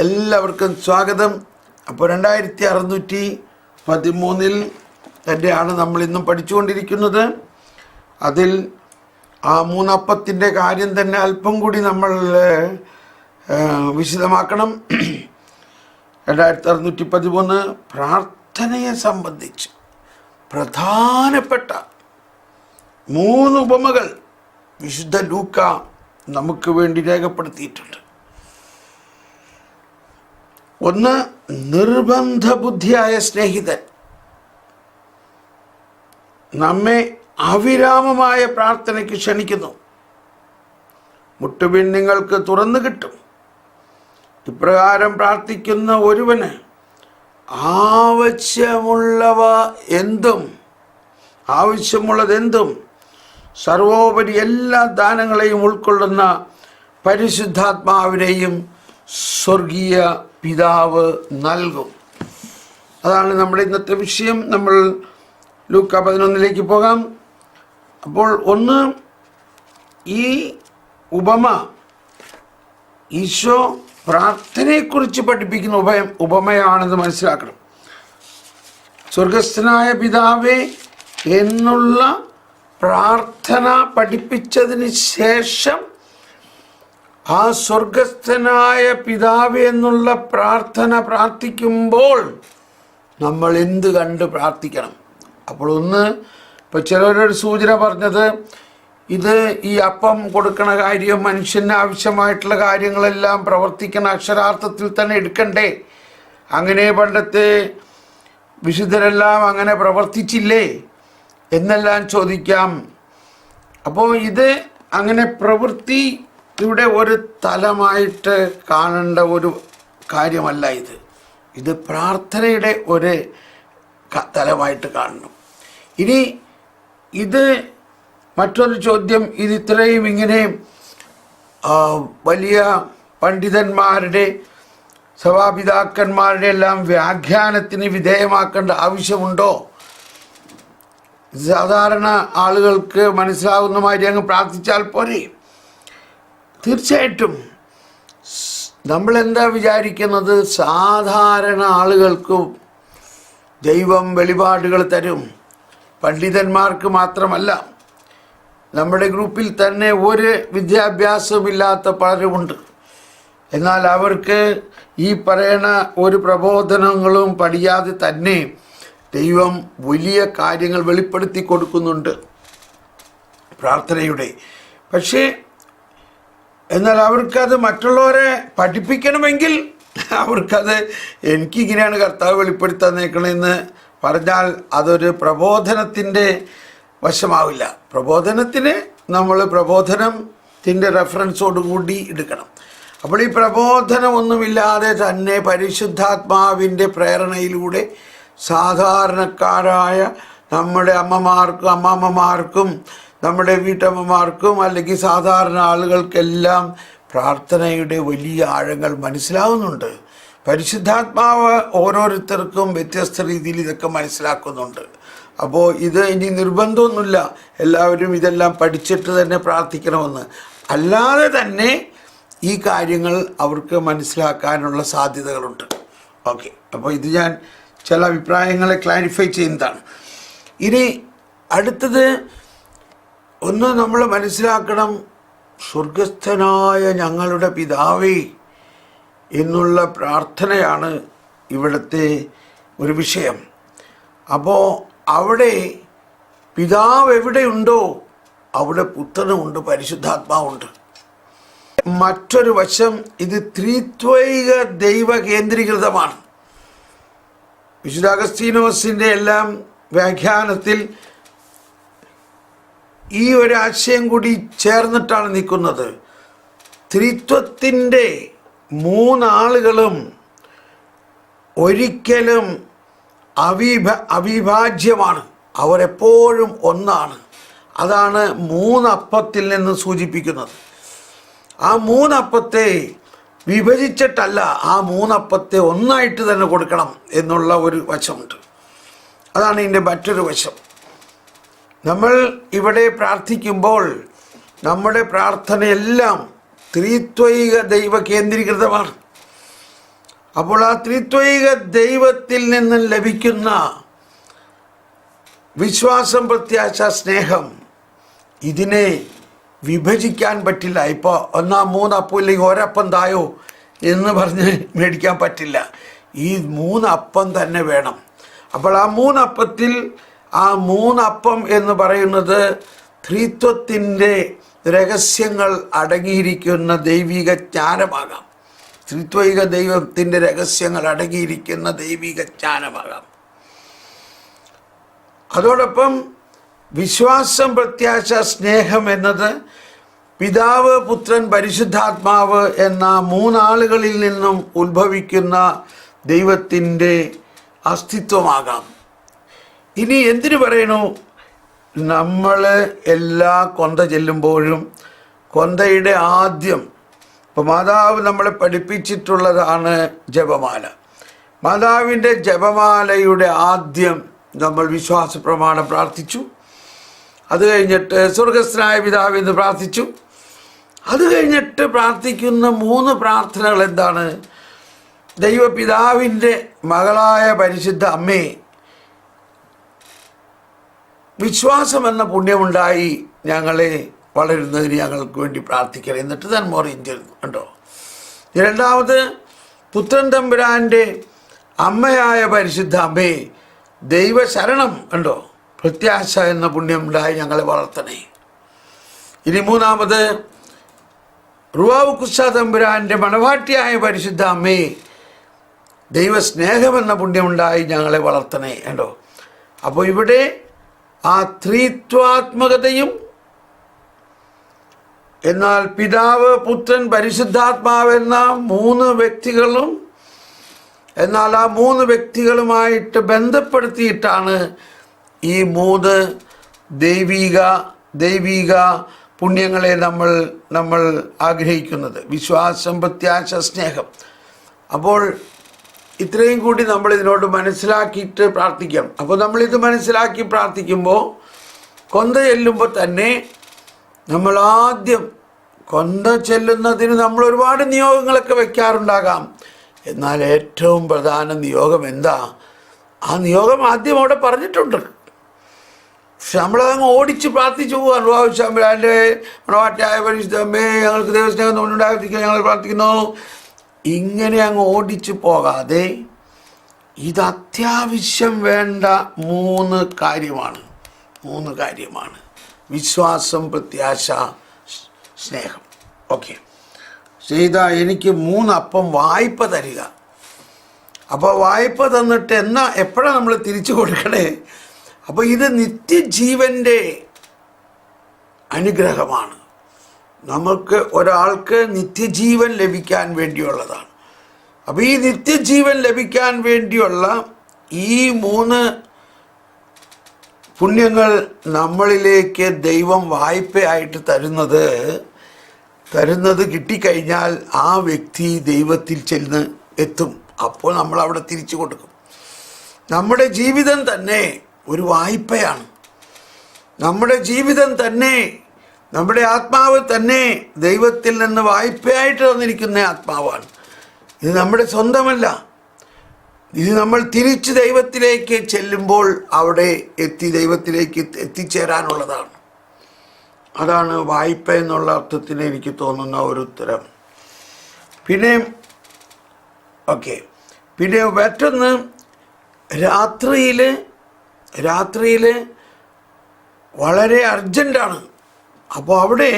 എല്ലാവർക്കും സ്വാഗതം. അപ്പോൾ 2613 തന്നെയാണ് നമ്മൾ ഇന്നും പഠിച്ചുകൊണ്ടിരിക്കുന്നത്. അതിൽ ആ മൂന്നപ്പത്തിൻ്റെ കാര്യം തന്നെ അല്പം കൂടി നമ്മൾ വിശദമാക്കണം. 2613 പ്രാർത്ഥനയെ സംബന്ധിച്ച് പ്രധാനപ്പെട്ട 3 ഉപമകൾ വിശുദ്ധ ലൂക്ക നമുക്ക് വേണ്ടി രേഖപ്പെടുത്തിയിട്ടുണ്ട്. ഒന്ന്, നിർബന്ധ ബുദ്ധിയായ സ്നേഹിതൻ നമ്മെ അവിരാമമായ പ്രാർത്ഥനയ്ക്ക് ക്ഷണിക്കുന്നു. മുട്ടുപിൻ നിങ്ങൾക്ക് തുറന്നു കിട്ടും. ഇപ്രകാരം പ്രാർത്ഥിക്കുന്ന ഒരുവന് ആവശ്യമുള്ളതെന്തും സർവോപരി എല്ലാ ദാനങ്ങളെയും ഉൾക്കൊള്ളുന്ന പരിശുദ്ധാത്മാവിനെയും സ്വർഗീയ പിതാവ് നൽകും. അതാണ് നമ്മുടെ ഇന്നത്തെ വിഷയം. നമ്മൾ ലൂക്ക 11 പോകാം. അപ്പോൾ ഒന്ന്, ഈ ഉപമ ഈശോ പ്രാർത്ഥനയെക്കുറിച്ച് പഠിപ്പിക്കുന്ന ഉപമയാണെന്ന് മനസ്സിലാക്കണം. സ്വർഗസ്ഥനായ പിതാവേ എന്നുള്ള പ്രാർത്ഥന പഠിപ്പിച്ചതിന് ശേഷം ആ സ്വർഗസ്ഥനായ പിതാവ് എന്നുള്ള പ്രാർത്ഥന പ്രാർത്ഥിക്കുമ്പോൾ നമ്മൾ എന്ത് കണ്ട് പ്രാർത്ഥിക്കണം? അപ്പോൾ ഒന്ന്, ഇപ്പോൾ ചിലരൊരു സൂചന പറഞ്ഞത്, ഇത് ഈ അപ്പം കൊടുക്കണ കാര്യം, മനുഷ്യന് ആവശ്യമായിട്ടുള്ള കാര്യങ്ങളെല്ലാം പ്രവർത്തിക്കണ അക്ഷരാർത്ഥത്തിൽ തന്നെ എടുക്കണ്ടേ? അങ്ങനെ പണ്ടത്തെ വിശുദ്ധരെല്ലാം അങ്ങനെ പ്രവർത്തിച്ചില്ലേ എന്നെല്ലാം ചോദിക്കാം. അപ്പോൾ ഇത് അങ്ങനെ പ്രവൃത്തി ഇവിടെ ഒരു തലമായിട്ട് കാണേണ്ട ഒരു കാര്യമല്ല. ഇത് പ്രാർത്ഥനയുടെ ഒരു തലമായിട്ട് കാണണം. ഇനി ഇത് മറ്റൊരു ചോദ്യം, ഇത് ഇത്രയും ഇങ്ങനെ വലിയ പണ്ഡിതന്മാരുടെ സഭാപിതാക്കന്മാരുടെ എല്ലാം വ്യാഖ്യാനത്തിന് വിധേയമാക്കേണ്ട ആവശ്യമുണ്ടോ? സാധാരണ ആളുകൾക്ക് മനസ്സിലാവുന്ന മാതിരി അങ്ങ് പ്രാർത്ഥിച്ചാൽ പോരെ? തീർച്ചയായിട്ടും നമ്മളെന്താ വിചാരിക്കുന്നത്? സാധാരണ ആളുകൾക്കും ദൈവം വെളിപാടുകൾ തരും. പണ്ഡിതന്മാർക്ക് മാത്രമല്ല, നമ്മുടെ ഗ്രൂപ്പിൽ തന്നെ ഒരു വിദ്യാഭ്യാസമില്ലാത്ത പലരുമുണ്ട്. എന്നാൽ അവർക്ക് ഈ പറയുന്ന ഒരു പ്രബോധനങ്ങളും പഠിയാതെ തന്നെ ദൈവം വലിയ കാര്യങ്ങൾ വെളിപ്പെടുത്തി കൊടുക്കുന്നുണ്ട് പ്രാർത്ഥനയുടെ. പക്ഷേ എന്നാൽ അവർക്കത് മറ്റുള്ളവരെ പഠിപ്പിക്കണമെങ്കിൽ അവർക്കത് എനിക്കിങ്ങനെയാണ് കർത്താവ് വെളിപ്പെടുത്തി തന്നേക്കണമെന്ന് പറഞ്ഞാൽ അതൊരു പ്രബോധനത്തിൻ്റെ വശമാവില്ല. പ്രബോധനത്തിന് നമ്മൾ പ്രബോധനത്തിൻ്റെ റെഫറൻസോടുകൂടി എടുക്കണം. അപ്പോൾ ഈ പ്രബോധനമൊന്നുമില്ലാതെ തന്നെ പരിശുദ്ധാത്മാവിൻ്റെ പ്രേരണയിലൂടെ സാധാരണക്കാരായ നമ്മുടെ അമ്മമാർക്കും അമ്മാമ്മമാർക്കും നമ്മുടെ വീട്ടമ്മമാർക്കും അല്ലെങ്കിൽ സാധാരണ ആളുകൾക്കെല്ലാം പ്രാർത്ഥനയുടെ വലിയ ആഴങ്ങൾ മനസ്സിലാവുന്നുണ്ട്. പരിശുദ്ധാത്മാവ് ഓരോരുത്തർക്കും വ്യത്യസ്ത രീതിയിൽ ഇതൊക്കെ മനസ്സിലാക്കുന്നുണ്ട്. അപ്പോൾ ഇത് ഇനി നിർബന്ധമൊന്നുമില്ല എല്ലാവരും ഇതെല്ലാം പഠിച്ചിട്ട് തന്നെ പ്രാർത്ഥിക്കണമെന്ന്. അല്ലാതെ തന്നെ ഈ കാര്യങ്ങൾ അവർക്ക് മനസ്സിലാക്കാനുള്ള സാധ്യതകളുണ്ട്. ഓക്കെ, അപ്പോൾ ഇത് ഞാൻ ചില അഭിപ്രായങ്ങളെ ക്ലാരിഫൈ ചെയ്യുന്നതാണ്. ഇനി അടുത്തത്, ഒന്ന് നമ്മൾ മനസ്സിലാക്കണം, സ്വർഗസ്ഥനായ ഞങ്ങളുടെ പിതാവേ എന്നുള്ള പ്രാർത്ഥനയാണ് ഇവിടുത്തെ ഒരു വിഷയം. അപ്പോൾ അവിടെ പിതാവ് എവിടെയുണ്ടോ അവിടെ പുത്രനുമുണ്ട്, പരിശുദ്ധാത്മാവുണ്ട്. മറ്റൊരു വശം, ഇത് ത്രിത്വൈക ദൈവ കേന്ദ്രീകൃതമാണ്. വിശുദ്ധ അഗസ്തീനോസിൻ്റെ എല്ലാം വ്യാഖ്യാനത്തിൽ ഈ ഒരു ആശയം കൂടി ചേർന്നിട്ടാണ് നിൽക്കുന്നത്. ത്രിത്വത്തിൻ്റെ 3 ആളുകളും ഒരിക്കലും അവിഭാജ്യമാണ്. അവർ എപ്പോഴും ഒന്നാണ്. അതാണ് 3 അപ്പത്തിൽ നിന്ന് സൂചിപ്പിക്കുന്നത്. ആ 3 അപ്പത്തെ വിഭജിച്ചിട്ടല്ല, ആ 3 അപ്പത്തെ ഒന്നായിട്ട് തന്നെ കൊടുക്കണം എന്നുള്ള ഒരു വശമുണ്ട്. അതാണ് ഇതിൻ്റെ മറ്റൊരു വശം. നമ്മൾ ഇവിടെ പ്രാർത്ഥിക്കുമ്പോൾ നമ്മുടെ പ്രാർത്ഥനയെല്ലാം ത്രിത്വൈക ദൈവ കേന്ദ്രീകൃതമാണ്. അപ്പോൾ ആ ത്രിത്വൈക ദൈവത്തിൽ നിന്നും ലഭിക്കുന്ന വിശ്വാസം, പ്രത്യാശ, സ്നേഹം, ഇതിനെ വിഭജിക്കാൻ പറ്റില്ല. ഇപ്പോൾ ഒന്നാം മൂന്നപ്പം ഇല്ലെങ്കിൽ ഒരപ്പം തായോ എന്ന് പറഞ്ഞ് മേടിക്കാൻ പറ്റില്ല. ഈ മൂന്നപ്പം തന്നെ വേണം. അപ്പോൾ ആ മൂന്നപ്പത്തിൽ ആ മൂന്നപ്പം എന്ന് പറയുന്നത് ത്രിത്വത്തിൻ്റെ രഹസ്യങ്ങൾ അടങ്ങിയിരിക്കുന്ന ദൈവിക ജ്ഞാനമാകാം. ത്രിത്വൈക ദൈവത്തിൻ്റെ രഹസ്യങ്ങൾ അടങ്ങിയിരിക്കുന്ന ദൈവിക ജ്ഞാനമാകാം. അതോടൊപ്പം വിശ്വാസം, പ്രത്യാശ, സ്നേഹം എന്നത് പിതാവ്, പുത്രൻ, പരിശുദ്ധാത്മാവ് എന്ന മൂന്നാളുകളിൽ നിന്നും ഉത്ഭവിക്കുന്ന ദൈവത്തിൻ്റെ അസ്തിത്വമാകാം. ഇനി എന്തിനു പറയണു? നമ്മൾ എല്ലാ കൊന്ത ചെല്ലുമ്പോഴും കൊന്തയുടെ ആദ്യം, ഇപ്പോൾ മാതാവ് നമ്മളെ പഠിപ്പിച്ചിട്ടുള്ളതാണ് ജപമാല. മാതാവിൻ്റെ ജപമാലയുടെ ആദ്യം നമ്മൾ വിശ്വാസ പ്രമാണം പ്രാർത്ഥിച്ചു. അത് കഴിഞ്ഞിട്ട് സ്വർഗസ്ഥനായ പിതാവ് എന്ന് പ്രാർത്ഥിച്ചു. അത് കഴിഞ്ഞിട്ട് പ്രാർത്ഥിക്കുന്ന 3 പ്രാർത്ഥനകൾ എന്താണ്? ദൈവപിതാവിൻ്റെ മകളായ പരിശുദ്ധ അമ്മേ, വിശ്വാസമെന്ന പുണ്യമുണ്ടായി ഞങ്ങളെ വളരുന്നതിന് ഞങ്ങൾക്ക് വേണ്ടി പ്രാർത്ഥിക്കണം. എന്നിട്ട് താൻ മോറിയും ചേർന്നു കണ്ടോ. രണ്ടാമത് പുത്രൻ തമ്പുരാൻ്റെ അമ്മയായ പരിശുദ്ധ അമ്മേ, ദൈവശരണം കണ്ടോ, പ്രത്യാശ എന്ന പുണ്യമുണ്ടായി ഞങ്ങളെ വളർത്തണേ. ഇനി മൂന്നാമത് റുവാവ് കുസ്സ തമ്പുരാൻ്റെ മണവാട്ടിയായ പരിശുദ്ധ അമ്മേ, ദൈവസ്നേഹമെന്ന പുണ്യമുണ്ടായി ഞങ്ങളെ വളർത്തണേ കണ്ടോ. അപ്പോൾ ഇവിടെ ആ ത്രിത്വാത്മകതയും എന്നാൽ പിതാവ്, പുത്രൻ, പരിശുദ്ധാത്മാവെന്ന 3 വ്യക്തികളും, എന്നാൽ ആ 3 വ്യക്തികളുമായിട്ട് ബന്ധപ്പെടുത്തിയിട്ടാണ് ഈ 3 ദൈവിക പുണ്യങ്ങളെ നമ്മൾ ആഗ്രഹിക്കുന്നത്. വിശ്വാസം, പ്രത്യാശ, സ്നേഹം. അപ്പോൾ ഇത്രയും കൂടി നമ്മൾ ഇതിനോട് മനസ്സിലാക്കിയിട്ട് പ്രാർത്ഥിക്കണം. അപ്പോൾ നമ്മളിത് മനസ്സിലാക്കി പ്രാർത്ഥിക്കുമ്പോൾ കൊന്ത ചെല്ലുമ്പോൾ തന്നെ നമ്മൾ ആദ്യം കൊന്ത ചെല്ലുന്നതിന് നമ്മൾ ഒരുപാട് നിയോഗങ്ങളൊക്കെ വയ്ക്കാറുണ്ടാകാം. എന്നാൽ ഏറ്റവും പ്രധാന നിയോഗം എന്താ? ആ നിയോഗം ആദ്യം അവിടെ പറഞ്ഞിട്ടുണ്ട്. പക്ഷെ നമ്മളതങ്ങ് ഓടിച്ച് പ്രാർത്ഥിച്ചു പോകാൻ. റുവാവിശാമ്പരാൻ്റെ മണവാട്ടിയായ പരിശുദ്ധമേ, ഞങ്ങൾക്ക് ദൈവസ്നേഹം ഉണ്ടായിരിക്കും, ഞങ്ങൾ പ്രാർത്ഥിക്കുന്നു. ഇങ്ങനെ അങ്ങ് ഓടിച്ചു പോകാതെ ഇത് അത്യാവശ്യം വേണ്ട 3 കാര്യമാണ്. 3 കാര്യമാണ്: വിശ്വാസം, പ്രത്യാശ, സ്നേഹം. ഓക്കെ, ചെയ്ത എനിക്ക് 3 അപ്പം വായ്പ തരിക. അപ്പോൾ വായ്പ തന്നിട്ട് എപ്പോഴാണ് നമ്മൾ തിരിച്ചു കൊടുക്കണേ? അപ്പോൾ ഇത് നിത്യജീവൻ്റെ അനുഗ്രഹമാണ്. നമുക്ക് ഒരാൾക്ക് നിത്യജീവൻ ലഭിക്കാൻ വേണ്ടിയുള്ളതാണ്. അപ്പോൾ ഈ നിത്യജീവൻ ലഭിക്കാൻ വേണ്ടിയുള്ള ഈ 3 പുണ്യങ്ങൾ നമ്മളിലേക്ക് ദൈവം വായ്പയായിട്ട് തരുന്നത് കിട്ടിക്കഴിഞ്ഞാൽ ആ വ്യക്തി ദൈവത്തിൽ ചെന്ന് എത്തും. അപ്പോൾ നമ്മൾ അവിടെ തിരിച്ചു കൊടുക്കും. നമ്മുടെ ജീവിതം തന്നെ ഒരു വായ്പയാണ്. നമ്മുടെ ജീവിതം തന്നെ, നമ്മുടെ ആത്മാവ് തന്നെ ദൈവത്തിൽ നിന്ന് വായ്പയായിട്ട് തന്നിരിക്കുന്ന ആത്മാവാണ്. ഇത് നമ്മുടെ സ്വന്തമല്ല. ഇത് നമ്മൾ തിരിച്ച് ദൈവത്തിലേക്ക് ചെല്ലുമ്പോൾ അവിടെ ദൈവത്തിലേക്ക് എത്തിച്ചേരാനുള്ളതാണ്. അതാണ് വായ്പ എന്നുള്ള അർത്ഥത്തിന് എനിക്ക് തോന്നുന്ന ഒരു ഉത്തരം. പിന്നെ മറ്റൊന്ന്, രാത്രിയിൽ വളരെ അർജൻറ്റാണ്. അപ്പോൾ അവിടെ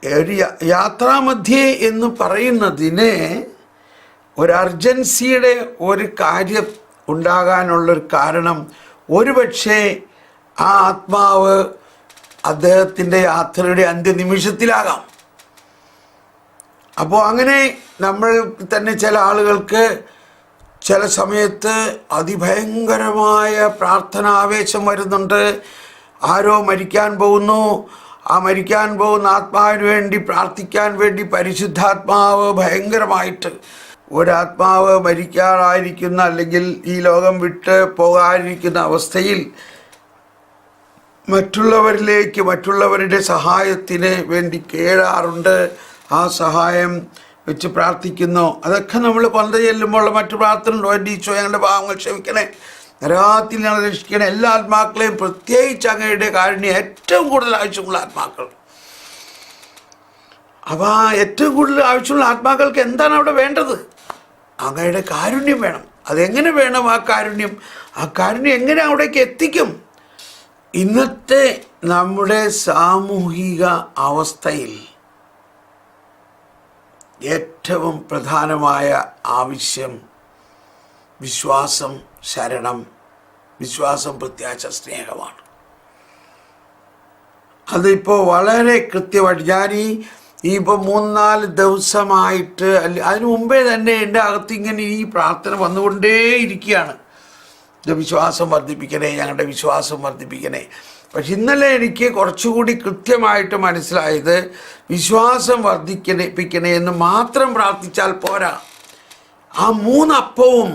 ഒരു യാത്രാമധ്യേ എന്ന് പറയുന്നതിന് ഒരു അർജൻസിയുടെ ഒരു കാര്യം ഉണ്ടാകാനുള്ളൊരു കാരണം ഒരുപക്ഷെ ആ ആത്മാവ് അദ്ദേഹത്തിൻ്റെ യാത്രയുടെ അന്ത്യനിമിഷത്തിലാകാം. അപ്പോൾ അങ്ങനെ നമ്മൾ തന്നെ ചില ആളുകൾക്ക് ചില സമയത്ത് അതിഭയങ്കരമായ പ്രാർത്ഥനാവേശം വരുന്നുണ്ട്. ആരോ മരിക്കാൻ പോകുന്നു, ആ മരിക്കാൻ പോകുന്ന ആത്മാവിന് വേണ്ടി പ്രാർത്ഥിക്കാൻ വേണ്ടി പരിശുദ്ധാത്മാവ് ഭയങ്കരമായിട്ട്, ഒരാത്മാവ് മരിക്കാറായിരിക്കുന്ന അല്ലെങ്കിൽ ഈ ലോകം വിട്ട് പോകാതിരിക്കുന്ന അവസ്ഥയിൽ മറ്റുള്ളവരുടെ സഹായത്തിന് വേണ്ടി കേഴാറുണ്ട്. ആ സഹായം വെച്ച് പ്രാർത്ഥിക്കുന്നു. അതൊക്കെ നമ്മൾ കൊന്ത ചെല്ലുമ്പോൾ മറ്റു പ്രാർത്ഥന ഉണ്ടോ? എൻ്റെ ഈശോ ഞങ്ങളുടെ പാവങ്ങൾ ക്ഷമിക്കണേ, നരകത്തിൽ ഞങ്ങൾ രക്ഷിക്കണേ, എല്ലാ ആത്മാക്കളെയും പ്രത്യേകിച്ച് അങ്ങയുടെ കാരുണ്യം ഏറ്റവും കൂടുതൽ ആവശ്യമുള്ള ആത്മാക്കൾ. അപ്പോൾ ആ ഏറ്റവും കൂടുതൽ ആവശ്യമുള്ള ആത്മാക്കൾക്ക് എന്താണ് അവിടെ വേണ്ടത്? അങ്ങയുടെ കാരുണ്യം വേണം. അതെങ്ങനെ വേണം? ആ കാരുണ്യം എങ്ങനെ അവിടേക്ക് എത്തിക്കും? ഇന്നത്തെ നമ്മുടെ സാമൂഹിക അവസ്ഥയിൽ ഏറ്റവും പ്രധാനമായ ആവശ്യം വിശ്വാസം, ശരണം, വിശ്വാസം, പ്രത്യാശ, സ്നേഹമാണ്. അതിപ്പോൾ വളരെ കൃത്യമായിട്ട് ഞാൻ ഇപ്പോൾ 3-4 ദിവസമായിട്ട് അതിനു മുമ്പേ തന്നെ എൻ്റെ അകത്ത് ഇങ്ങനെ ഈ പ്രാർത്ഥന വന്നുകൊണ്ടേയിരിക്കുകയാണ്. വിശ്വാസം വർദ്ധിപ്പിക്കണേ, ഞങ്ങളുടെ വിശ്വാസം വർദ്ധിപ്പിക്കണേ. പക്ഷെ ഇന്നലെ എനിക്ക് കുറച്ചുകൂടി കൃത്യമായിട്ട് മനസ്സിലായത് വിശ്വാസം വർദ്ധിപ്പിക്കണേ എന്ന് മാത്രം പ്രാർത്ഥിച്ചാൽ പോരാ. ആ 3 അപ്പവും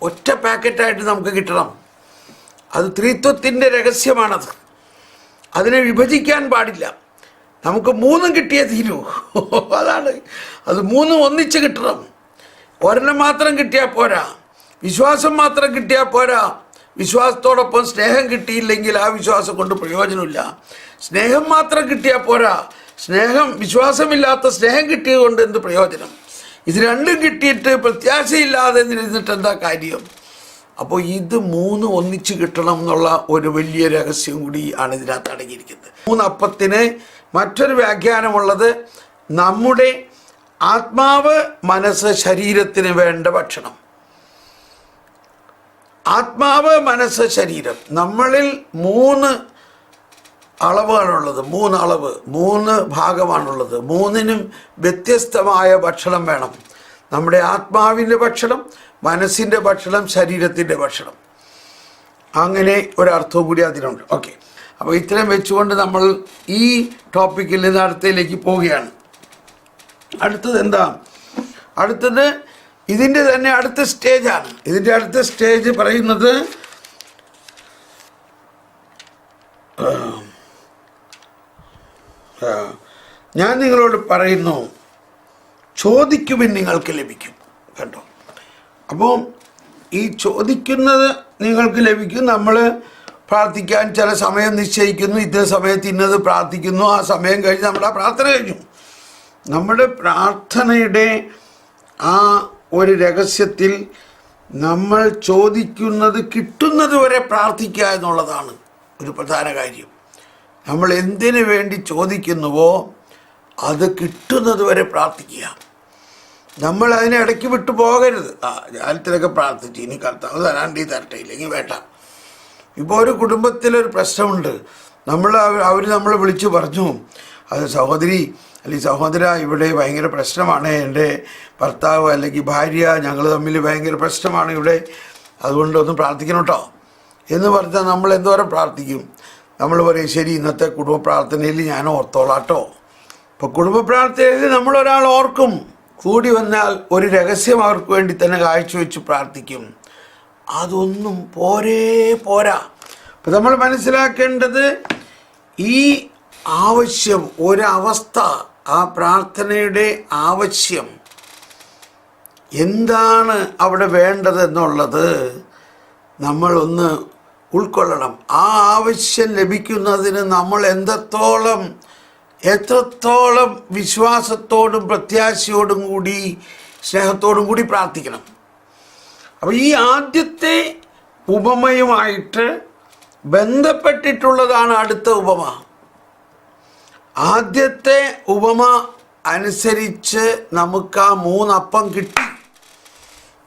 ഒറ്റ പാക്കറ്റായിട്ട് നമുക്ക് കിട്ടണം. അത് ത്രിത്വത്തിൻ്റെ രഹസ്യമാണത്. അതിനെ വിഭജിക്കാൻ പാടില്ല. നമുക്ക് 3 കിട്ടിയേ തീരൂ. അതാണ്. അത് 3 ഒന്നിച്ച് കിട്ടണം. ഒരെണ്ണം മാത്രം കിട്ടിയാൽ പോരാ, വിശ്വാസം മാത്രം കിട്ടിയാൽ പോരാ. വിശ്വാസത്തോടൊപ്പം സ്നേഹം കിട്ടിയില്ലെങ്കിൽ ആ വിശ്വാസം കൊണ്ട് പ്രയോജനമില്ല. സ്നേഹം മാത്രം കിട്ടിയാൽ പോരാ, വിശ്വാസമില്ലാത്ത സ്നേഹം കിട്ടിയത് കൊണ്ട് എന്ത് പ്രയോജനം? ഇത് രണ്ടും കിട്ടിയിട്ട് പ്രത്യാശയില്ലാതെ ഇരുന്നിട്ട് എന്താ കാര്യം? അപ്പോൾ ഇത് 3 ഒന്നിച്ച് കിട്ടണം എന്നുള്ള ഒരു വലിയ രഹസ്യം കൂടി ആണ് ഇതിനകത്ത് അടങ്ങിയിരിക്കുന്നത്. 3 അപ്പത്തിന് മറ്റൊരു വ്യാഖ്യാനമുള്ളത് നമ്മുടെ ആത്മാവ്, മനസ്സ്, ശരീരത്തിന് വേണ്ട ഭക്ഷണം. ആത്മാവ്, മനസ്സ്, ശരീരം. നമ്മളിൽ 3 അളവുകളുള്ളത്. 3 ഭാഗമാണുള്ളത്. 3നും വ്യത്യസ്തമായ ഭക്ഷണം വേണം. നമ്മുടെ ആത്മാവിൻ്റെ ഭക്ഷണം, മനസ്സിൻ്റെ ഭക്ഷണം, ശരീരത്തിൻ്റെ ഭക്ഷണം. അങ്ങനെ ഒരർത്ഥവും കൂടി അതിനുണ്ട്. ഓക്കെ, അപ്പോൾ ഇത്രയും വെച്ചുകൊണ്ട് നമ്മൾ ഈ ടോപ്പിക്കിൽ നിന്ന് അടുത്തതിലേക്ക് പോവുകയാണ്. അടുത്തത് എന്താ? അടുത്തത് ഇതിൻ്റെ തന്നെ അടുത്ത സ്റ്റേജാണ്. ഇതിൻ്റെ അടുത്ത സ്റ്റേജ് പറയുന്നത് ഞാൻ നിങ്ങളോട് പറയുന്നു, ചോദിക്കുവിൻ നിങ്ങൾക്ക് ലഭിക്കും. കണ്ടോ? അപ്പോൾ ഈ ചോദിക്കുന്നത് നിങ്ങൾക്ക് ലഭിക്കും. നമ്മൾ പ്രാർത്ഥിക്കാൻ ചില സമയം നിശ്ചയിക്കുന്നു, ഇത്ര സമയത്ത് ഇന്നത് പ്രാർത്ഥിക്കുന്നു. ആ സമയം കഴിഞ്ഞ് നമ്മുടെ പ്രാർത്ഥന കഴിഞ്ഞു. നമ്മുടെ പ്രാർത്ഥനയുടെ ആ ഒരു രഹസ്യത്തിൽ നമ്മൾ ചോദിക്കുന്നത് കിട്ടുന്നത് വരെ പ്രാർത്ഥിക്കുക എന്നുള്ളതാണ് ഒരു പ്രധാന കാര്യം. നമ്മൾ എന്തിനു വേണ്ടി ചോദിക്കുന്നുവോ അത് കിട്ടുന്നത് വരെ പ്രാർത്ഥിക്കുക. നമ്മൾ അതിനെ ഇടയ്ക്ക് വിട്ടു പോകരുത്. ഞാനത്തിലൊക്കെ പ്രാർത്ഥിച്ചു, ഇനി കർത്താവ് തരാണ്ടി തരട്ടെ, ഇല്ലെങ്കിൽ വേണ്ട. ഇപ്പോൾ ഒരു കുടുംബത്തിലൊരു പ്രശ്നമുണ്ട്. അവർ നമ്മളെ വിളിച്ച് പറഞ്ഞു, അത് സഹോദരി അല്ലെങ്കിൽ സഹോദര, ഇവിടെ ഭയങ്കര പ്രശ്നമാണ്, എൻ്റെ ഭർത്താവ് അല്ലെങ്കിൽ ഭാര്യ ഞങ്ങൾ തമ്മിൽ ഭയങ്കര പ്രശ്നമാണ് ഇവിടെ, അതുകൊണ്ടൊന്ന് പ്രാർത്ഥിക്കണം കേട്ടോ എന്ന് പറഞ്ഞാൽ നമ്മൾ എന്തോരം പ്രാർത്ഥിക്കും? നമ്മൾ പറയും, ശരി, ഇന്നത്തെ കുടുംബ പ്രാർത്ഥനയിൽ ഞാൻ ഓർത്തോളാട്ടോ. ഇപ്പോൾ കുടുംബ പ്രാർത്ഥനയിൽ നമ്മളൊരാൾ ഓർക്കും, കൂടി വന്നാൽ ഒരു രഹസ്യം അവർക്ക് വേണ്ടി തന്നെ കാഴ്ചവെച്ച് പ്രാർത്ഥിക്കും. അതൊന്നും പോരാ. അപ്പം നമ്മൾ മനസ്സിലാക്കേണ്ടത് ഈ ആവശ്യം, ഒരവസ്ഥ, ആ പ്രാർത്ഥനയുടെ ആവശ്യം എന്താണ് അവിടെ വേണ്ടതെന്നുള്ളത് നമ്മളൊന്ന് ഉൾക്കൊള്ളണം. ആ ആവശ്യം ലഭിക്കുന്നതിന് നമ്മൾ എത്രത്തോളം വിശ്വാസത്തോടും പ്രത്യാശയോടും കൂടി സ്നേഹത്തോടും കൂടി പ്രാർത്ഥിക്കണം. അപ്പോൾ ഈ ആദ്യത്തെ ഉപമയുമായിട്ട് ബന്ധപ്പെട്ടിട്ടുള്ളതാണ് അടുത്ത ഉപമ. ആദ്യത്തെ ഉപമ അനുസരിച്ച് നമുക്ക് ആ 3 അപ്പം കിട്ടി,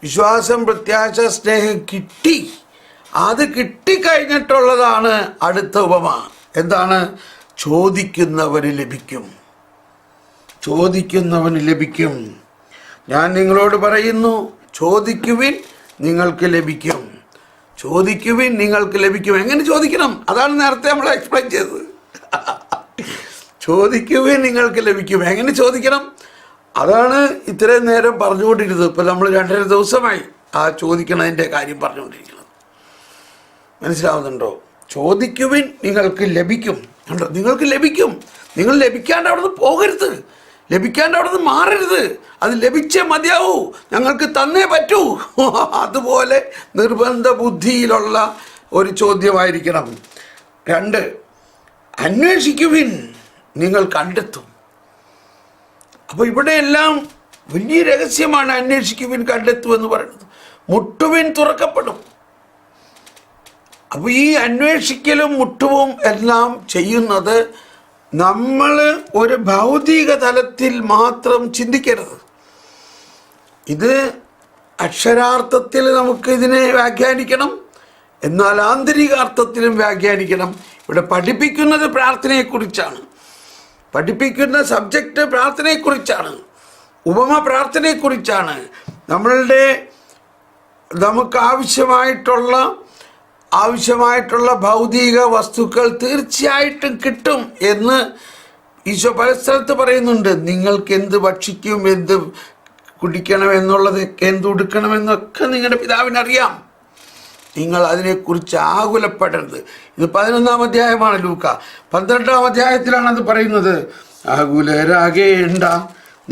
വിശ്വാസം, പ്രത്യാശ, സ്നേഹം കിട്ടി. അത് കിട്ടിക്കഴിഞ്ഞിട്ടുള്ളതാണ് അടുത്ത ഉപമ. എന്താണ്? ചോദിക്കുന്നവന് ലഭിക്കും. ഞാൻ നിങ്ങളോട് പറയുന്നു, ചോദിക്കുവിൻ നിങ്ങൾക്ക് ലഭിക്കും. എങ്ങനെ ചോദിക്കണം? അതാണ് നേരത്തെ നമ്മൾ എക്സ്പ്ലെയിൻ ചെയ്തത്. ചോദിക്കുവിൻ നിങ്ങൾക്ക് ലഭിക്കും. എങ്ങനെ ചോദിക്കണം? അതാണ് ഇത്രയും നേരം പറഞ്ഞുകൊണ്ടിരുന്നത്. ഇപ്പം നമ്മൾ 2.5 ദിവസമായി ആ ചോദിക്കണതിൻ്റെ കാര്യം പറഞ്ഞുകൊണ്ടിരിക്കുന്നത്. മനസ്സിലാവുന്നുണ്ടോ? ചോദിക്കുവിൻ നിങ്ങൾക്ക് ലഭിക്കും. കണ്ടോ? നിങ്ങൾക്ക് ലഭിക്കും. നിങ്ങൾ ലഭിക്കാണ്ട് അവിടെ നിന്ന് പോകരുത്. ലഭിക്കാണ്ട് അവിടെ നിന്ന് മാറരുത്. അത് ലഭിച്ചേ മതിയാവൂ, ഞങ്ങൾക്ക് തന്നേ പറ്റൂ. അതുപോലെ നിർബന്ധ ബുദ്ധിയിലുള്ള ഒരു ചോദ്യമായിരിക്കണം. 2, അന്വേഷിക്കുവിൻ, നിങ്ങൾ കണ്ടെത്തും. അപ്പോൾ ഇവിടെയെല്ലാം വലിയ രഹസ്യമാണ് അന്വേഷിക്കുവിൻ കണ്ടെത്തും എന്ന് പറയുന്നത്. മുട്ടുവിൻ തുറക്കപ്പെടും. അപ്പോൾ ഈ അന്വേഷിക്കലും മുട്ടുവും എല്ലാം ചെയ്യുന്നത് നമ്മൾ ഒരു ഭൗതിക തലത്തിൽ മാത്രം ചിന്തിക്കരുത്. ഇത് അക്ഷരാർത്ഥത്തിൽ നമുക്ക് ഇതിനെ വ്യാഖ്യാനിക്കണം, എന്നാൽ ആന്തരികാർത്ഥത്തിലും വ്യാഖ്യാനിക്കണം. ഇവിടെ പഠിപ്പിക്കുന്നത് പ്രാർത്ഥനയെക്കുറിച്ചാണ്, പഠിപ്പിക്കുന്ന സബ്ജക്റ്റ് പ്രാർത്ഥനയെക്കുറിച്ചാണ്, ഉപമ പ്രാർത്ഥനയെക്കുറിച്ചാണ്. നമുക്ക് ആവശ്യമായിട്ടുള്ള ഭൗതിക വസ്തുക്കൾ തീർച്ചയായിട്ടും കിട്ടും എന്ന് ഈശോ പല സ്ഥലത്ത് പറയുന്നുണ്ട്. നിങ്ങൾക്ക് എന്ത് ഭക്ഷിക്കും, എന്ത് കുടിക്കണം എന്നുള്ളത്, എന്ത് ഉടുക്കണമെന്നൊക്കെ നിങ്ങളുടെ പിതാവിനറിയാം. നിങ്ങൾ അതിനെക്കുറിച്ച് ആകുലപ്പെടരുത്. ഇത് 11-ാം അധ്യായമാണ്. ലൂക്ക 12-ാം അധ്യായത്തിലാണ് അത് പറയുന്നത്. ആകുലരാകേണ്ട,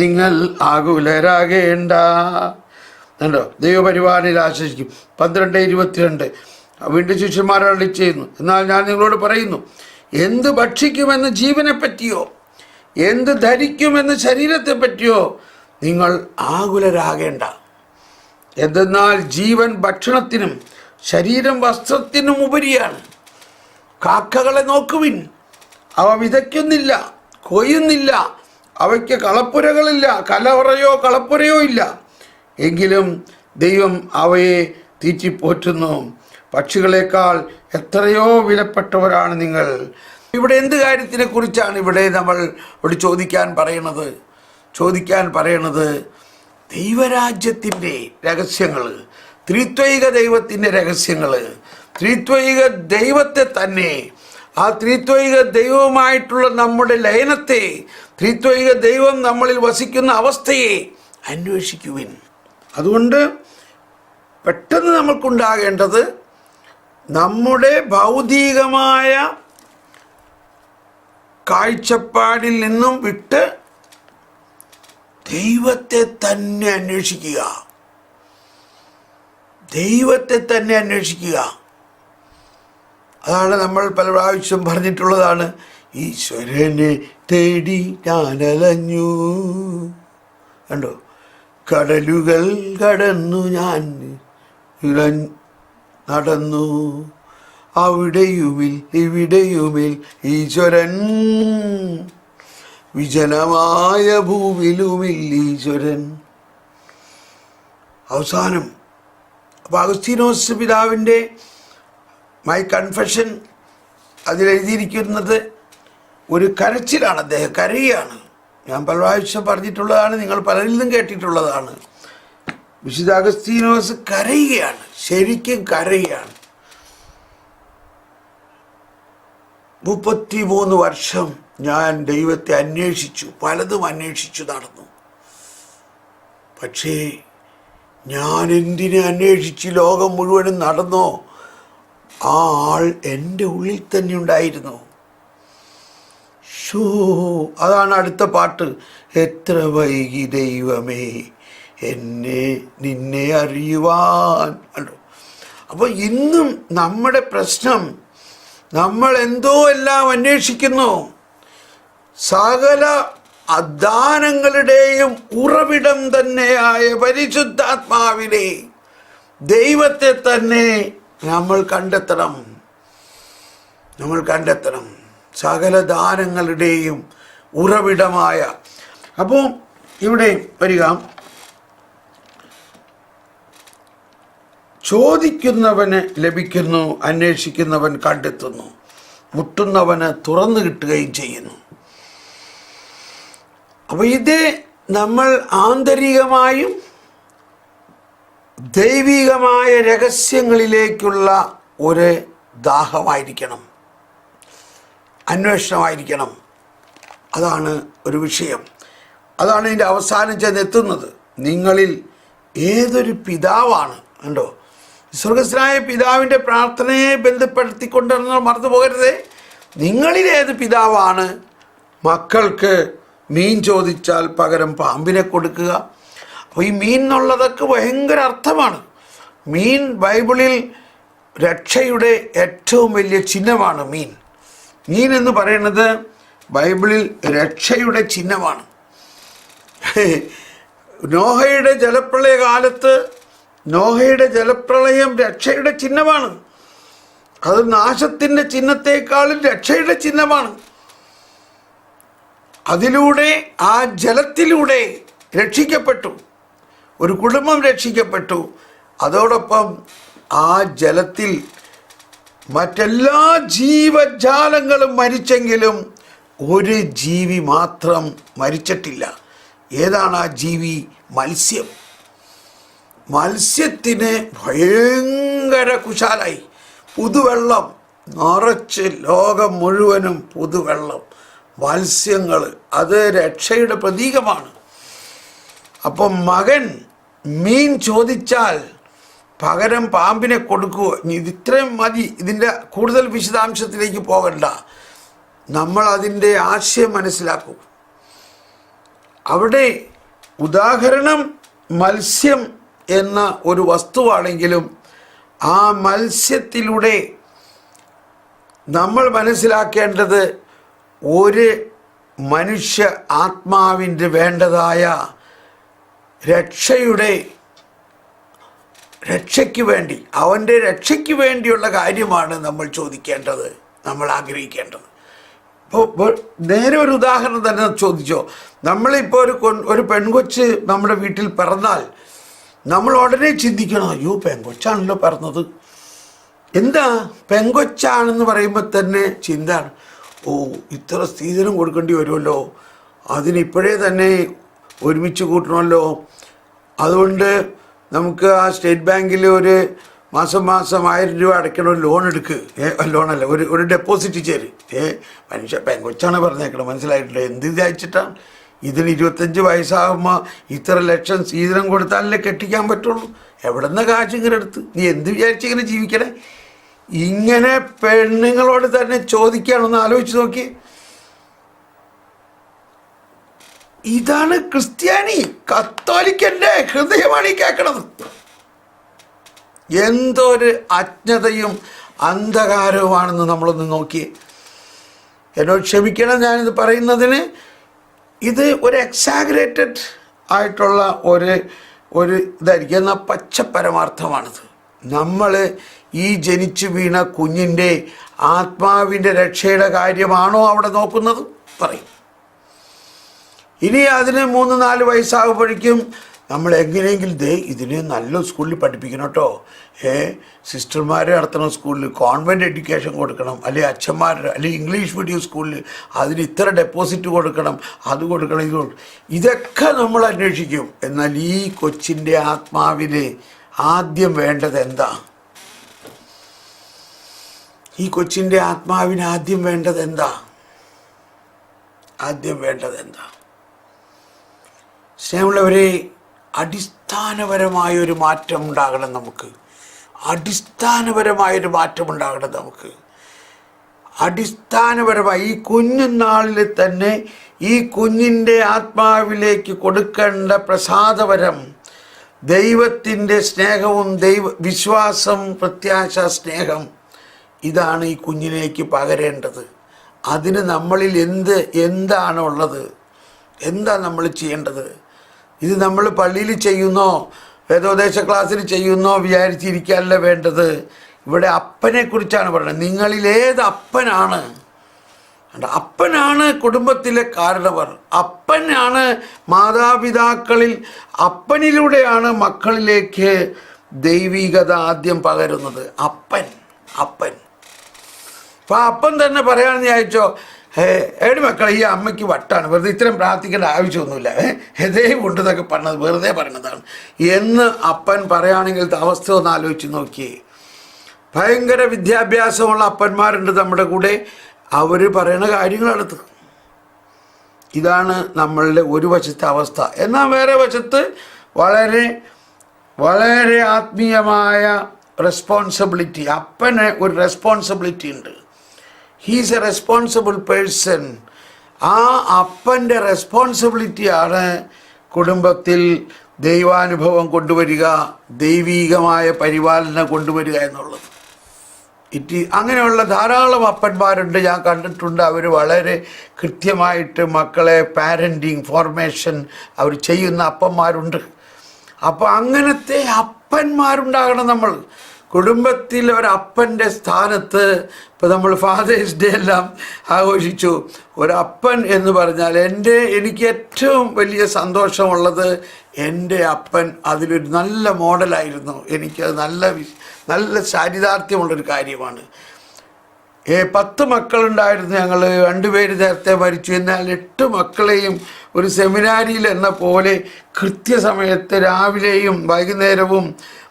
നിങ്ങൾ ആകുലരാകേണ്ട. കണ്ടോ, ദൈവപരിപാലനയിൽ ആശ്വസിക്കും. 12:22 വീണ്ടും ശിഷ്യന്മാരോട് ചെയ്യുന്നു. എന്നാൽ ഞാൻ നിങ്ങളോട് പറയുന്നു, എന്ത് ഭക്ഷിക്കുമെന്ന് ജീവനെ പറ്റിയോ, എന്ത് ധരിക്കുമെന്ന് ശരീരത്തെ പറ്റിയോ നിങ്ങൾ ആകുലരാകേണ്ട. എന്തെന്നാൽ ജീവൻ ഭക്ഷണത്തിനും ശരീരം വസ്ത്രത്തിനും ഉപരിയാണ്. കാക്കകളെ നോക്കുവിൻ, അവ വിതയ്ക്കുന്നില്ല, കൊയ്യുന്നില്ല, അവയ്ക്ക് കളപ്പുരകളില്ല, കലവറയോ കളപ്പുരയോ ഇല്ല, എങ്കിലും ദൈവം അവയെ തീറ്റിപ്പോറ്റുന്നു. പക്ഷികളെക്കാൾ എത്രയോ വിലപ്പെട്ടവരാണ് നിങ്ങൾ. ഇവിടെ എന്ത് കാര്യത്തിനെ കുറിച്ചാണ് ഇവിടെ നമ്മൾ ചോദിക്കാൻ പറയണത്? ദൈവരാജ്യത്തിൻ്റെ രഹസ്യങ്ങൾ, ത്രിത്വൈക ദൈവത്തിൻ്റെ രഹസ്യങ്ങൾ, ത്രിത്വൈക ദൈവത്തെ തന്നെ, ആ ത്രിത്വൈക ദൈവവുമായിട്ടുള്ള നമ്മുടെ ലയനത്തെ, ത്രിത്വൈക ദൈവം നമ്മളിൽ വസിക്കുന്ന അവസ്ഥയെ അന്വേഷിക്കുവിൻ. അതുകൊണ്ട് പെട്ടെന്ന് നമുക്കുണ്ടാകേണ്ടത് നമ്മുടെ ഭൗതികമായ കാഴ്ചപ്പാടിൽ നിന്നും വിട്ട് ദൈവത്തെ തന്നെ അന്വേഷിക്കുക. അതാണ് നമ്മൾ പല പ്രാവശ്യം പറഞ്ഞിട്ടുള്ളതാണ്. ഈശ്വരനെ തേടി ഞാനലഞ്ഞു, കണ്ടോ, കടലുകൾ കടന്നു ഞാൻ നടന്നു, അവിടെയുമിൽ ഇവിടെയുമിൽ ഈശ്വരൻ, വിജനമായ ഭൂവിലുമിൽ ഈശ്വരൻ. അവസാനം അപ്പോൾ അഗസ്തീനോസ് പിതാവിൻ്റെ മൈ കൺഫെഷൻ അതിലെഴുതിയിരിക്കുന്നത് ഒരു കരച്ചിലാണ്. അദ്ദേഹം കരയുകയാണ്. ഞാൻ പല പ്രാവശ്യം പറഞ്ഞിട്ടുള്ളതാണ്, നിങ്ങൾ പലരിൽ നിന്നും കേട്ടിട്ടുള്ളതാണ്. വിശുദ്ധ അഗസ്തീനോസ് കരയുകയാണ്, ശരിക്കും കരയുകയാണ്. 33 വർഷം ഞാൻ ദൈവത്തെ അന്വേഷിച്ചു, പലതും അന്വേഷിച്ചു നടന്നു. പക്ഷേ ഞാൻ എന്തിനെ അന്വേഷിച്ച് ലോകം മുഴുവനും നടന്നോ, ആ ആൾ എൻ്റെ ഉള്ളിൽ തന്നെ ഉണ്ടായിരുന്നു. അതാണ് അടുത്ത പാട്ട്. എത്ര വൈകി ദൈവമേ നിന്നെ അറിയുവാൻ. കണ്ടോ, അപ്പോൾ ഇന്നും നമ്മുടെ പ്രശ്നം, നമ്മൾ എന്തോ എല്ലാം അന്വേഷിക്കുന്നു. സകല ദാനങ്ങളുടെയും ഉറവിടം തന്നെയായ പരിശുദ്ധാത്മാവിനെ, ദൈവത്തെ തന്നെ നമ്മൾ കണ്ടെത്തണം. സകല ദാനങ്ങളുടെയും ഉറവിടമായ. അപ്പോൾ ഇവിടെ വരിക, ചോദിക്കുന്നവന് ലഭിക്കുന്നു, അന്വേഷിക്കുന്നവൻ കണ്ടെത്തുന്നു, മുട്ടുന്നവന് തുറന്നു കിട്ടുകയും ചെയ്യുന്നു. അപ്പോൾ ഇത് നമ്മൾ ആന്തരികമായും ദൈവികമായ രഹസ്യങ്ങളിലേക്കുള്ള ഒരു ദാഹമായിരിക്കണം, അന്വേഷണമായിരിക്കണം. അതാണ് ഒരു വിഷയം. അതാണ് ഇതിൻ്റെ അവസാനം ചെന്നെത്തുന്നത്. നിങ്ങളിൽ ഏതൊരു പിതാവാണ്, കണ്ടോ, സ്വർഗസ്ഥനായ പിതാവിൻ്റെ പ്രാർത്ഥനയെ ബന്ധപ്പെടുത്തിക്കൊണ്ടിരുന്ന മറന്നു പോകരുതേ. നിങ്ങളിൽ ഏത് പിതാവാണ് മക്കൾക്ക് മീൻ ചോദിച്ചാൽ പകരം പാമ്പിനെ കൊടുക്കുക. അപ്പോൾ ഈ മീൻ എന്നുള്ളതൊക്കെ ഭയങ്കര അർത്ഥമാണ്. മീൻ ബൈബിളിൽ രക്ഷയുടെ ഏറ്റവും വലിയ ചിഹ്നമാണ്. മീൻ എന്ന് പറയുന്നത് ബൈബിളിൽ രക്ഷയുടെ ചിഹ്നമാണ്. നോഹയുടെ ജലപ്രളയ കാലത്ത് നോഹയുടെ ജലപ്രളയം രക്ഷയുടെ ചിഹ്നമാണ്. അത് നാശത്തിൻ്റെ ചിഹ്നത്തെക്കാളും രക്ഷയുടെ ചിഹ്നമാണ്. അതിലൂടെ ആ ജലത്തിലൂടെ രക്ഷിക്കപ്പെട്ടു, ഒരു കുടുംബം രക്ഷിക്കപ്പെട്ടു. അതോടൊപ്പം ആ ജലത്തിൽ മറ്റെല്ലാ ജീവജാലങ്ങളും മരിച്ചെങ്കിലും ഒരു ജീവി മാത്രം മരിച്ചിട്ടില്ല. ഏതാണ് ആ ജീവി? മത്സ്യം. മത്സ്യത്തിന് ഭയങ്കര കുശാലായി. പുതുവെള്ളം നിറച്ച്, ലോകം മുഴുവനും പുതുവെള്ളം, മത്സ്യങ്ങൾ, അത് രക്ഷയുടെ പ്രതീകമാണ്. അപ്പം മകൻ മീൻ ചോദിച്ചാൽ പകരം പാമ്പിനെ കൊടുക്കുമോ? ഇത്രയും മതി, ഇതിൻ്റെ കൂടുതൽ വിശദാംശത്തിലേക്ക് പോകണ്ട. നമ്മൾ അതിൻ്റെ ആശയം മനസ്സിലാക്കൂ. അവിടെ ഉദാഹരണം മത്സ്യം എന്ന ഒരു വസ്തുവാണെങ്കിലും ആ മത്സ്യത്തിലൂടെ നമ്മൾ മനസ്സിലാക്കേണ്ടത് ഒരു മനുഷ്യ ആത്മാവിൻ്റെ വേണ്ടതായ രക്ഷയ്ക്ക് വേണ്ടി, അവൻ്റെ രക്ഷയ്ക്ക് വേണ്ടിയുള്ള കാര്യമാണ് നമ്മൾ ചോദിക്കേണ്ടത്, നമ്മൾ ആഗ്രഹിക്കേണ്ടത്. ഇപ്പോൾ നേരെ ഒരു ഉദാഹരണം തന്നെ ചോദിച്ചോ. നമ്മളിപ്പോൾ ഒരു പെൺകൊച്ച് നമ്മുടെ വീട്ടിൽ പിറന്നാൽ നമ്മൾ ഉടനെ ചിന്തിക്കണം, അയ്യോ പെൺകൊച്ചാണല്ലോ പിറന്നത്. എന്താ പെൺകൊച്ചാണെന്ന് പറയുമ്പോൾ തന്നെ ചിന്തയാണ്, ഓ ഇത്ര സ്ത്രീധനം കൊടുക്കേണ്ടി വരുമല്ലോ, അതിനിപ്പോഴേ തന്നെ ഒരുമിച്ച് കൂട്ടണമല്ലോ. അതുകൊണ്ട് നമുക്ക് ആ സ്റ്റേറ്റ് ബാങ്കിൽ ഒരു മാസം 1000 രൂപ അടയ്ക്കണം, ഒരു ലോൺ എടുക്ക്. ലോണല്ല, ഒരു ഡെപ്പോസിറ്റ് ചേര്. മനുഷ്യ പെൺകൊച്ചാണ് പറഞ്ഞേക്കണം, മനസ്സിലായിട്ടില്ല. എന്ത് വിചാരിച്ചിട്ടാണ്? ഇതിന് 25 വയസ്സാകുമ്പോൾ ഇത്ര ലക്ഷം സ്ത്രീധനം കൊടുത്താലല്ലേ കെട്ടിക്കാൻ പറ്റുള്ളൂ. എവിടെ നിന്ന് കാശ് ഇങ്ങനെ എടുത്ത്? നീ എന്ത് വിചാരിച്ചിങ്ങനെ ജീവിക്കണേ? ഇങ്ങനെ പെണ്ണുങ്ങളോട് തന്നെ ചോദിക്കുകയാണെന്ന് ആലോചിച്ച് നോക്കി. ഇതാണ് ക്രിസ്ത്യാനി, കത്തോലിക്കൻ്റെ ഹൃദയമാണ് ഈ കേൾക്കണത്. എന്തൊരു അജ്ഞതയും അന്ധകാരവുമാണെന്ന് നമ്മളൊന്ന് നോക്കിയേ. എന്നോട് ക്ഷമിക്കണം ഞാനിത് പറയുന്നതിന്. ഇത് ഒരു എക്സാഗ്രേറ്റഡ് ആയിട്ടുള്ള ഒരു ഇതായിരിക്കും, എന്നാൽ പച്ചപ്പരമാർത്ഥമാണിത്. നമ്മൾ ഈ ജനിച്ചു വീണ കുഞ്ഞിൻ്റെ ആത്മാവിൻ്റെ രക്ഷയുടെ കാര്യമാണോ അവിടെ നോക്കുന്നത്? പറയും. ഇനി അതിന് 3-4 വയസ്സാകുമ്പോഴേക്കും നമ്മൾ എങ്ങനെയെങ്കിലും ഇതിനെ നല്ല സ്കൂളിൽ പഠിപ്പിക്കണം കേട്ടോ, സിസ്റ്റർമാർ നടത്തുന്ന സ്കൂളിൽ കോൺവെൻറ്റ് എഡ്യൂക്കേഷൻ കൊടുക്കണം, അല്ലെങ്കിൽ അച്ഛന്മാരുടെ അല്ലെങ്കിൽ ഇംഗ്ലീഷ് മീഡിയം സ്കൂളിൽ അതിന് ഇത്ര ഡെപ്പോസിറ്റ് കൊടുക്കണം, അത് കൊടുക്കണം, ഇത് കൊടുക്കണം. ഇതൊക്കെ നമ്മൾ അന്വേഷിക്കും. എന്നാൽ ഈ കൊച്ചിൻ്റെ ആത്മാവിന് ആദ്യം വേണ്ടത് എന്താ? ഈ കൊച്ചിൻ്റെ ആത്മാവിന് ആദ്യം വേണ്ടത് എന്താ? സ്നേഹമുള്ളവരെ, അടിസ്ഥാനപരമായൊരു മാറ്റം ഉണ്ടാകണം നമുക്ക്. അടിസ്ഥാനപരമായി ഈ കുഞ്ഞുനാളിൽ തന്നെ ഈ കുഞ്ഞിൻ്റെ ആത്മാവിലേക്ക് കൊടുക്കേണ്ട പ്രസാദപരം ദൈവത്തിൻ്റെ സ്നേഹവും വിശ്വാസം, പ്രത്യാശ, സ്നേഹം, ഇതാണ് ഈ കുഞ്ഞിലേക്ക് പകരേണ്ടത്. അതിന് നമ്മളിൽ എന്താണുള്ളത്? എന്താ നമ്മൾ ചെയ്യേണ്ടത്? ഇത് നമ്മൾ പള്ളിയിൽ ചെയ്യുന്നോ വേദോപദേശ ക്ലാസ്സിൽ ചെയ്യുന്നോ വിചാരിച്ചിരിക്കാനല്ല വേണ്ടത്. ഇവിടെ അപ്പനെ കുറിച്ചാണ് പറയുന്നത്. നിങ്ങളിൽ ഏത് അപ്പനാണ്? അപ്പനാണ് കുടുംബത്തിലെ കാരണവർ. അപ്പനാണ് മാതാപിതാക്കളിൽ, അപ്പനിലൂടെയാണ് മക്കളിലേക്ക് ദൈവികത ആദ്യം പകരുന്നത്. അപ്പൻ. അപ്പോൾ അപ്പൻ തന്നെ പറയാമെന്ന് വിചാരിച്ചോ, ഏടി മക്കളെ, ഈ അമ്മയ്ക്ക് വട്ടാണ്, വെറുതെ ഇത്രയും പ്രാർത്ഥിക്കേണ്ട ആവശ്യമൊന്നുമില്ല, ദൈവം ഉണ്ടെന്നൊക്കെ പറഞ്ഞത് വെറുതെ പറയണതാണ് എന്ന് അപ്പൻ പറയുകയാണെങ്കിൽ അവസ്ഥ ഒന്ന് ആലോചിച്ച് നോക്കിയേ. ഭയങ്കര വിദ്യാഭ്യാസമുള്ള അപ്പന്മാരുണ്ട് നമ്മുടെ കൂടെ, അവർ പറയണ കാര്യങ്ങളടുത്ത്. ഇതാണ് നമ്മളുടെ ഒരു വശത്തെ അവസ്ഥ. എന്നാൽ വേറെ വശത്ത് വളരെ വളരെ ആത്മീയമായ റെസ്പോൺസിബിലിറ്റി. അപ്പന് ഒരു റെസ്പോൺസിബിലിറ്റി ഉണ്ട്. He's A responsible person. ആ അപ്പൻ്റെ റെസ്പോൺസിബിലിറ്റിയാണ് കുടുംബത്തിൽ ദൈവാനുഭവം കൊണ്ടുവരിക, ദൈവീകമായ പരിപാലനം കൊണ്ടുവരിക എന്നുള്ളത്. അങ്ങനെയുള്ള ധാരാളം അപ്പന്മാരുണ്ട്, ഞാൻ കണ്ടിട്ടുണ്ട്. അവർ വളരെ കൃത്യമായിട്ട് മക്കളെ പാരൻറ്റിങ് ഫോർമേഷൻ അവർ ചെയ്യുന്ന അപ്പന്മാരുണ്ട്. അപ്പോൾ അങ്ങനത്തെ അപ്പന്മാരുണ്ടാകണം. നമ്മൾ കുടുംബത്തിൽ ഒരപ്പൻ്റെ സ്ഥാനത്ത്, ഇപ്പോൾ നമ്മൾ ഫാദേഴ്സ് ഡേ എല്ലാം ആഘോഷിച്ചു. ഒരപ്പൻ എന്ന് പറഞ്ഞാൽ എനിക്ക് ഏറ്റവും വലിയ സന്തോഷമുള്ളത് എൻ്റെ അപ്പൻ അതിലൊരു നല്ല മോഡലായിരുന്നു. എനിക്കത് നല്ല ചാരിതാർത്ഥ്യമുള്ളൊരു കാര്യമാണ്. 10 മക്കളുണ്ടായിരുന്നു ഞങ്ങൾ. 2 പേര് നേരത്തെ മരിച്ചു. എന്നാൽ 8 മക്കളെയും ഒരു സെമിനാരിയിൽ എന്ന പോലെ കൃത്യസമയത്ത് രാവിലെയും വൈകുന്നേരവും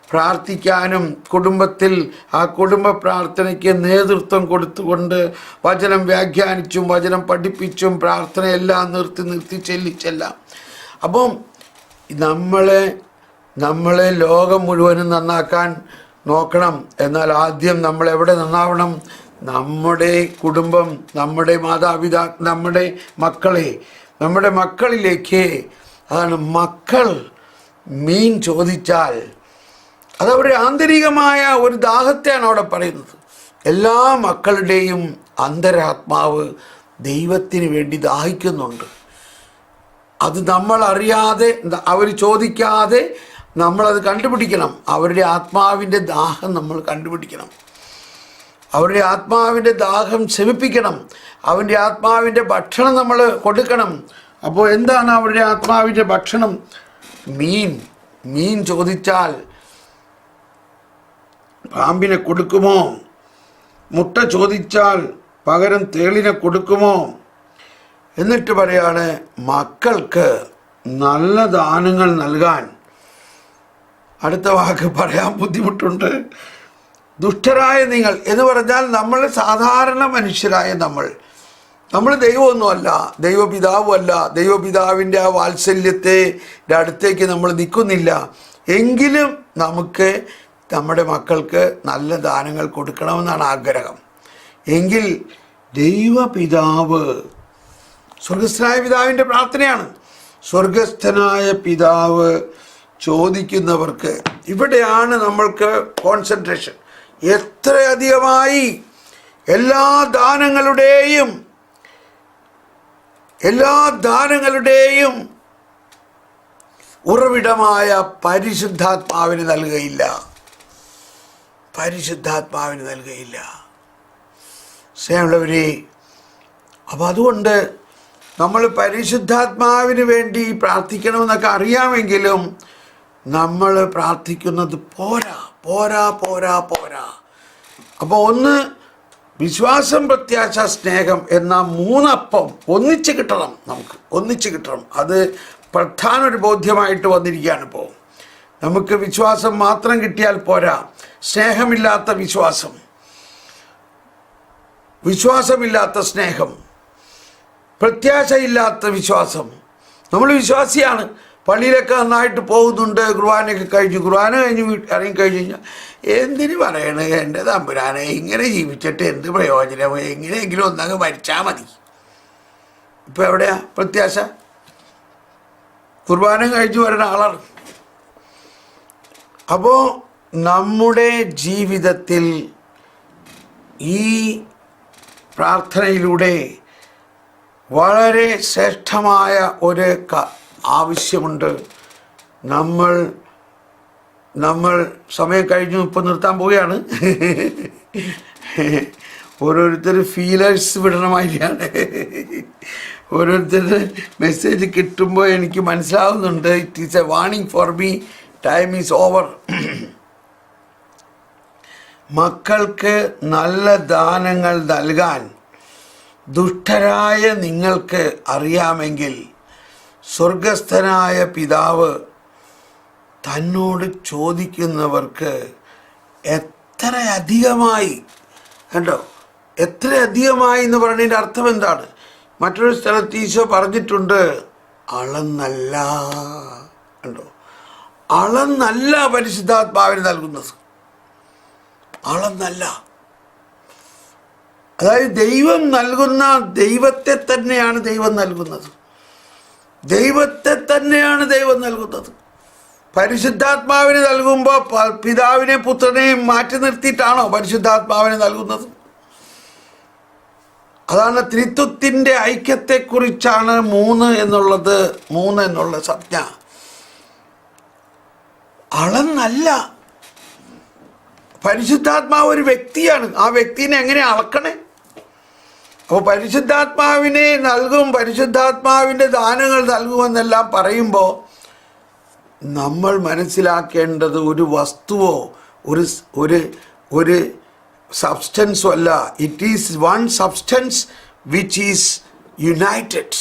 പ്രാർത്ഥിക്കാനും കുടുംബത്തിൽ ആ കുടുംബ പ്രാർത്ഥനയ്ക്ക് നേതൃത്വം കൊടുത്തുകൊണ്ട് വചനം വ്യാഖ്യാനിച്ചും വചനം പഠിപ്പിച്ചും പ്രാർത്ഥനയെല്ലാം നിർത്തി ചെല്ലിച്ചെല്ലാം. അപ്പം നമ്മളെ ലോകം മുഴുവനും നന്നാക്കാൻ നോക്കണം. എന്നാൽ ആദ്യം നമ്മൾ എവിടെ നന്നാവണം? നമ്മുടെ കുടുംബം, നമ്മുടെ മാതാപിതാക്കൾ, നമ്മുടെ മക്കളിലേക്ക്. അതാണ് മക്കൾ മീൻ ചോദിച്ചാൽ അതവരുടെ ആന്തരികമായ ഒരു ദാഹത്തെയാണ് അവിടെ പറയുന്നത്. എല്ലാ മക്കളുടെയും അന്തരാത്മാവ് ദൈവത്തിന് വേണ്ടി ദാഹിക്കുന്നുണ്ട്. അത് നമ്മൾ അറിയാതെ, അവർ ചോദിക്കാതെ നമ്മളത് കണ്ടുപിടിക്കണം. അവരുടെ ആത്മാവിൻ്റെ ദാഹം നമ്മൾ കണ്ടുപിടിക്കണം. അവരുടെ ആത്മാവിൻ്റെ ദാഹം ശമിപ്പിക്കണം. അവൻ്റെ ആത്മാവിൻ്റെ ഭക്ഷണം നമ്മൾ കൊടുക്കണം. അപ്പോൾ എന്താണ് അവരുടെ ആത്മാവിൻ്റെ ഭക്ഷണം? മീൻ ചോദിച്ചാൽ പാമ്പിനെ കൊടുക്കുമോ? മുട്ട ചോദിച്ചാൽ പകരം തേളിനെ കൊടുക്കുമോ? എന്നിട്ട് പറയാണ്, മക്കൾക്ക് നല്ല ദാനങ്ങൾ നൽകാൻ. അടുത്ത വാക്ക് പറയാൻ ബുദ്ധിമുട്ടുണ്ട്. ദുഷ്ടരായ നിങ്ങൾ എന്ന് പറഞ്ഞാൽ നമ്മൾ സാധാരണ മനുഷ്യരായ നമ്മൾ ദൈവമൊന്നുമല്ല, ദൈവപിതാവുമല്ല. ദൈവപിതാവിൻ്റെ ആ വാത്സല്യത്തെ അടുത്തേക്ക് നമ്മൾ നിൽക്കുന്നില്ല. എങ്കിലും നമുക്ക് നമ്മുടെ മക്കൾക്ക് നല്ല ദാനങ്ങൾ കൊടുക്കണമെന്നാണ് ആഗ്രഹം. എങ്കിൽ ദൈവപിതാവ്, സ്വർഗസ്ഥനായ പിതാവിൻ്റെ പ്രാർത്ഥനയാണ്. സ്വർഗസ്ഥനായ പിതാവ് ചോദിക്കുന്നവർക്ക്, ഇവിടെയാണ് നമ്മൾക്ക് കോൺസെൻട്രേഷൻ. എത്രയധികമായി എല്ലാ ദാനങ്ങളുടെയും ഉറവിടമായ പരിശുദ്ധാത്മാവിന് നൽകുകയില്ല. സ്നേഹമുള്ളവരെ, അപ്പോൾ അതുകൊണ്ട് നമ്മൾ പരിശുദ്ധാത്മാവിന് വേണ്ടി പ്രാർത്ഥിക്കണമെന്നൊക്കെ അറിയാമെങ്കിലും നമ്മൾ പ്രാർത്ഥിക്കുന്നത് പോരാ. അപ്പോൾ ഒന്ന് വിശ്വാസം, പ്രത്യാശ, സ്നേഹം എന്ന 3 അപ്പം ഒന്നിച്ച് കിട്ടണം. അത് പ്രധാന ഒരു ബോധ്യമായിട്ട് വന്നിരിക്കുകയാണ്. ഇപ്പോൾ നമുക്ക് വിശ്വാസം മാത്രം കിട്ടിയാൽ പോരാ. സ്നേഹമില്ലാത്ത വിശ്വാസമില്ലാത്ത സ്നേഹം, പ്രത്യാശയില്ലാത്ത വിശ്വാസം. നമ്മൾ വിശ്വാസിയാണ്, പള്ളിയിലൊക്കെ നന്നായിട്ട് പോകുന്നുണ്ട്, കുർബാന കഴിഞ്ഞ് ഇറങ്ങിക്കഴിഞ്ഞ് കഴിഞ്ഞാൽ എന്തിന് പറയണേ, എൻ്റെ തമ്പുരാനെ ഇങ്ങനെ ജീവിച്ചിട്ട് എന്ത് പ്രയോജനം, എങ്ങനെയെങ്കിലും ഒന്നങ്ങ് മരിച്ചാൽ മതി. ഇപ്പം എവിടെയാ പ്രത്യാശ? കുർബാന കഴിഞ്ഞ് വരുന്ന ആളാണ്. അപ്പോൾ നമ്മുടെ ജീവിതത്തിൽ ഈ പ്രാർത്ഥനയിലൂടെ വളരെ ശ്രേഷ്ഠമായ ഒരു ആവശ്യമുണ്ട്. നമ്മൾ സമയം കഴിഞ്ഞു, ഇപ്പം നിർത്താൻ പോവുകയാണ്. ഓരോരുത്തർ ഫീലേഴ്സ് വിടണമായിരിക്കാണ്. ഓരോരുത്തരുടെ മെസ്സേജ് കിട്ടുമ്പോൾ എനിക്ക് മനസ്സിലാവുന്നുണ്ട്, it is A warning for me, time is over. മക്കൾക്ക് നല്ല ദാനങ്ങൾ നൽകാൻ ദുഷ്ടരായ നിങ്ങൾക്ക് അറിയാമെങ്കിൽ സ്വർഗസ്ഥനായ പിതാവ് തന്നോട് ചോദിക്കുന്നവർക്ക് എത്ര അധികമായി, കണ്ടോ, എത്ര അധികമായി എന്ന് പറയുന്നതിൻ്റെ അർത്ഥം എന്താണ്? മറ്റൊരു സ്ഥലത്ത് ഈശോ പറഞ്ഞിട്ടുണ്ട്, അളന്നല്ല. കണ്ടോ, അളന്നല്ല പരിശുദ്ധാത്മാവിന് നൽകുന്നത്, അളന്നല്ല. അതായത് ദൈവം നൽകുന്ന ദൈവത്തെ തന്നെയാണ് ദൈവം നൽകുന്നത്. ദൈവത്തെ തന്നെയാണ് ദൈവം നൽകുന്നത്. പരിശുദ്ധാത്മാവിനെ നൽകുമ്പോൾ പിതാവിനെയും പുത്രനെയും മാറ്റി നിർത്തിയിട്ടാണോ പരിശുദ്ധാത്മാവിനെ നൽകുന്നത്? അതാണ് ത്രിത്വത്തിൻ്റെ ഐക്യത്തെക്കുറിച്ചാണ് മൂന്ന് എന്നുള്ള സംജ്ഞ. അളന്നല്ല. പരിശുദ്ധാത്മാവ് ഒരു വ്യക്തിയാണ്. ആ വ്യക്തിനെ എങ്ങനെ അളക്കണേ? അപ്പോൾ പരിശുദ്ധാത്മാവിനെ നൽകും, പരിശുദ്ധാത്മാവിൻ്റെ ദാനങ്ങൾ നൽകുമെന്നെല്ലാം പറയുമ്പോൾ നമ്മൾ മനസ്സിലാക്കേണ്ടത് ഒരു വസ്തുവോ ഒരു സബ്സ്റ്റൻസോ അല്ല. It is one substance which is United.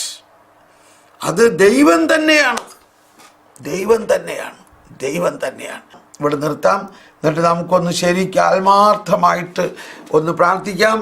അത് ദൈവം തന്നെയാണ്. ഇവിടെ നിർത്താം. എന്നിട്ട് നമുക്കൊന്ന് ശരിക്കും ആത്മാർത്ഥമായിട്ട് ഒന്ന് പ്രാർത്ഥിക്കാം.